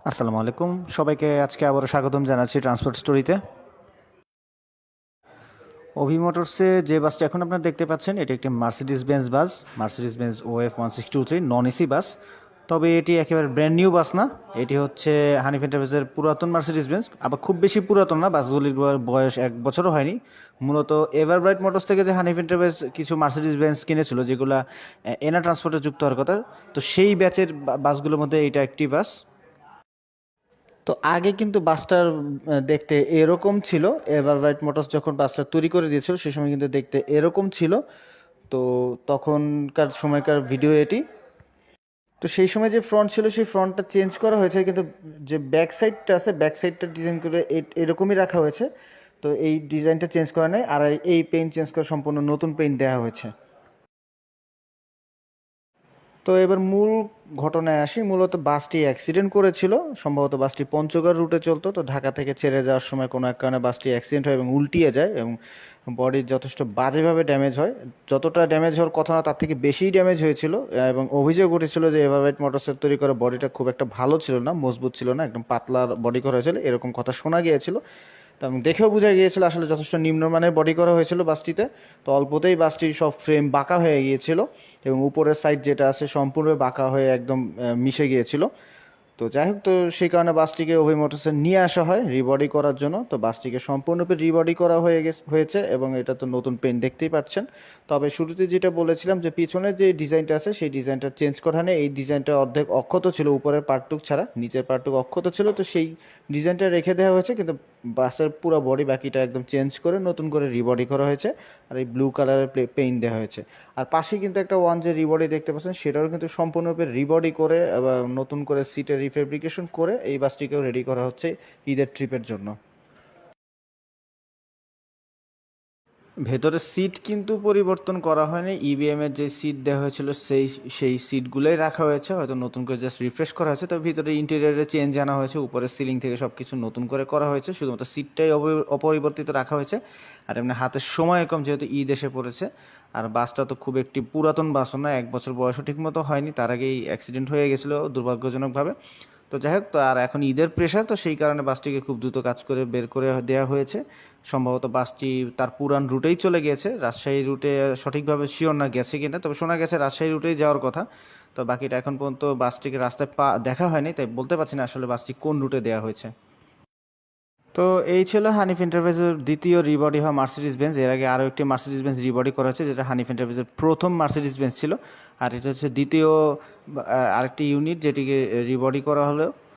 আসসালামু আলাইকুম সবাইকে আজকে আবারও স্বাগতম জানাচ্ছি ট্রান্সপোর্ট স্টোরিতে। অভি মোটরসে যে বাসটা এখন আপনারা দেখতে পাচ্ছেন এটি একটি Mercedes Benz bus, Mercedes Benz OF1623 non AC bus. তবে এটি একেবারে ব্র্যান্ড নিউ বাস না, এটি হচ্ছে হানিফ এন্টারপ্রাইজের পুরাতন মার্সিডিজ বেঞ্জ, আবার খুব বেশি পুরাতন না, বাসগুলির বয়স 1 বছরও হয়নি। মূলত এভারব্রাইট মোটরস থেকে যে হানিফ এন্টারপ্রাইজ কিছু মার্সিডিজ বেঞ্জ কিনেছিল যেগুলো এনা ট্রান্সপোর্টে যুক্ত হওয়ার কথা, তো সেই ব্যাচের বাসগুলোর মধ্যে এইটা একটি বাস। তো আগে কিন্তু বাসটার দেখতে এরকম ছিল, এভারব্রাইট মোটরস যখন বাসটা তৈরি করে দিয়েছিল সেই সময় কিন্তু দেখতে এরকম ছিল। তো তখনকার সময়কার ভিডিও এটি। তো সেই সময় যে ফ্রন্ট ছিল সেই ফ্রন্টটা চেঞ্জ করা হয়েছে, কিন্তু যে ব্যাক সাইডটা আছে ব্যাক সাইডটা ডিজাইন করে এরকমই রাখা হয়েছে। তো এই ডিজাইনটা চেঞ্জ করা নেই, আর এই পেইন্ট চেঞ্জ করে সম্পূর্ণ নতুন পেইন্ট দেওয়া হয়েছে। তো এবার মূল ঘটনায় আসি। মূলত বাসটি অ্যাক্সিডেন্ট করেছিল, সম্ভবত বাসটি পঞ্চগড় রুটে চলতো। তো ঢাকা থেকে ছেড়ে যাওয়ার সময় কোনো এক কারণে বাসটি অ্যাক্সিডেন্ট হয় এবং উল্টিয়ে যায় এবং বডির যথেষ্ট বাজেভাবে ড্যামেজ হয়। যতটা ড্যামেজ হওয়ার কথা না তার থেকে বেশিই ড্যামেজ হয়েছিল এবং অভিযোগ উঠেছিল যে এভারব্রাইট মোটরসের তৈরি করা বডিটা খুব একটা ভালো ছিল না, মজবুত ছিল না, একদম পাতলা বডি করা হয়েছিল এরকম কথা শোনা গিয়েছিল। তো এবং দেখেও বোঝা গিয়েছিল আসলে যথেষ্ট নিম্নমানের বডি করা হয়েছিল বাসটিতে। তো অল্পতেই বাসটির সব ফ্রেম বাঁকা হয়ে গিয়েছিল এবং উপরের সাইড যেটা আছে সম্পূর্ণ বাঁকা হয়ে একদম মিশে গিয়েছিল। তো যাই হোক, তো সেই কারণে বাসটিকে অভি মোটরসে নিয়ে আসা হয় রিবডি করার জন্য। তো বাসটিকে সম্পূর্ণরূপে রিবডি করা হয়েছে এবং এটা তো নতুন পেইন্ট দেখতেই পাচ্ছেন। তবে শুরুতে যেটা বলেছিলাম যে পিছনের যে ডিজাইনটা আছে সেই ডিজাইনটা চেঞ্জ করা নেই, এই ডিজাইনটা অর্ধেক অক্ষত ছিল, উপরের পার্টটুক ছাড়া নিচের পার্টটুক অক্ষত ছিল। তো সেই ডিজাইনটা রেখে দেওয়া হয়েছে, কিন্তু বাসের পুরো বডি বাকিটা একদম চেঞ্জ করে নতুন করে রিবডি করা হয়েছে আর এই ব্লু কালারের পেইন্ট দেওয়া হয়েছে। আর পাশে কিন্তু একটা ওয়ান যে রিবডি দেখতে পাচ্ছেন সেটাও কিন্তু সম্পূর্ণরূপে রিবডি করে নতুন করে সিটের রিফেব্রিকেশন করে এই বাসটিকেও রেডি করা হচ্ছে ঈদের ট্রিপের জন্য। ভেতরের সিট কিন্তু পরিবর্তন করা হয়নি, ইবিএম এর যে সিট দেওয়া হয়েছিল সেই সিটগুলোই রাখা হয়েছে, হয়তো নতুন করে জাস্ট রিফ্রেশ করা হয়েছে। তবে ভিতরে ইন্টেরিয়ারে চেঞ্জ আনা হয়েছে, উপরের সিলিং থেকে সব কিছু নতুন করে করা হয়েছে, শুধুমাত্র সিটটাই অপরিবর্তিত রাখা হয়েছে। আর এমনি হাতের সময় কম, যেহেতু ঈদ এসে পড়েছে। আর বাসটা তো খুব একটি পুরাতন বাসও না, 1 বছর বয়সও ঠিকমতো হয়নি, তার আগেই অ্যাক্সিডেন্ট হয়ে গেছিলো দুর্ভাগ্যজনকভাবে। তো যাই হোক, তো আর এখন ঈদের প্রেশার, তো সেই কারণে বাসটিকে খুব দ্রুত কাজ করে বের করে দেওয়া হয়েছে। সম্ভবত বাসটি তার পুরান রুটেই চলে গিয়েছে, রাজশাহী রুটে সঠিকভাবে শিওর না গেছে কিনা, তবে শোনা গেছে রাজশাহী রুটেই যাওয়ার কথা। তো বাকিটা এখন পর্যন্ত বাসটিকে রাস্তায় দেখা হয়নি, তাই বলতে পারছি না আসলে বাসটি কোন রুটে দেওয়া হয়েছে। তো এই ছিল হানিফ এন্টারপ্রাইজের দ্বিতীয় রিবডি হওয়া মার্সিডিজ বেঞ্জ। এর আগে আরও একটি মার্সিডিজ বেঞ্জ রিবডি করা হয়েছে, যেটা হানিফ এন্টারপ্রাইজের প্রথম মার্সিডিজ বেঞ্জ ছিল। আর এটা হচ্ছে দ্বিতীয় আরেকটি ইউনিট যেটিকে রিবডি করা হলো